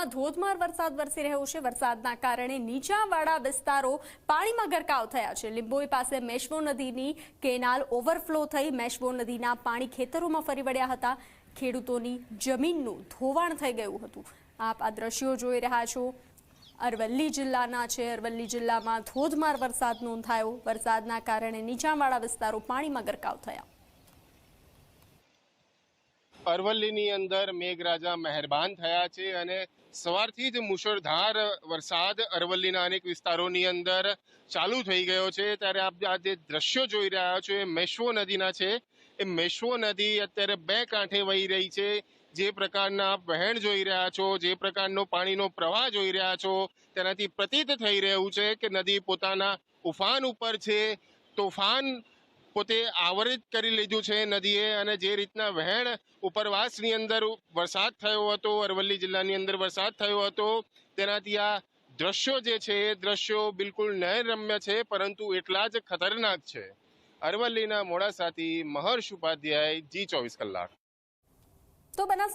જિલ્લામાં ધોધમાર વરસાદ વરસી રહ્યો છે। વરસાદના કારણે નીચાણવાળા વિસ્તારો પાણીમાં ગરકાવ થયા છે। લીંબોઈ પાસે મેશ્વો નદીની કેનાલ ઓવરફ્લો થઈ મેશ્વો નદીના પાણી ખેતરોમાં ફરી વળ્યા હતા। ખેડૂતોની જમીનનું ધોવાણ થઈ ગયું હતું। આપ આ દ્રશ્યો જોઈ રહ્યા છો, અરવલ્લી જિલ્લાના છે। અરવલ્લી જિલ્લામાં ધોધમાર વરસાદ નોંધાયો। વરસાદના કારણે નીચાણવાળા વિસ્તારો પાણીમાં ગરકાવ થયા। અરવલ્લીની અંદર મેઘરાજા મહેરબાન થયા છે અને સવારથી જ મુશળધાર વરસાદ અરવલ્લીના અનેક વિસ્તારોની અંદર ચાલુ થઈ ગયો છે। ત્યારે આપ આ જે દ્રશ્યો જોઈ રહ્યા છો એ મેશ્વો નદીના છે। એ મેશ્વો નદી અત્યારે બે કાંઠે વહી રહી છે। જે પ્રકારના વહેણ જોઈ રહ્યા છો, જે પ્રકારનો પાણીનો પ્રવાહ જોઈ રહ્યા છો, તેનાથી પ્રતીત થઈ રહ્યું છે કે નદી પોતાના ઉફાન ઉપર છે। તોફાન પોતે આવરિત કરી લીધું છે નદીએ, અને જે રીતના વહેણ ઉપરવાસની અંદર વરસાદ થયો હતો, અરવલ્લી જિલ્લાની અંદર વરસાદ થયો હતો, તેનાથી આ દ્રશ્યો જે છે એ દ્રશ્યો બિલકુલ નયનરમ્ય છે, પરંતુ એટલા જ ખતરનાક છે। અરવલ્લીના મોડાસાથી મહર્ષ ઉપાધ્યાય, G24 કલાક। તો બનાસ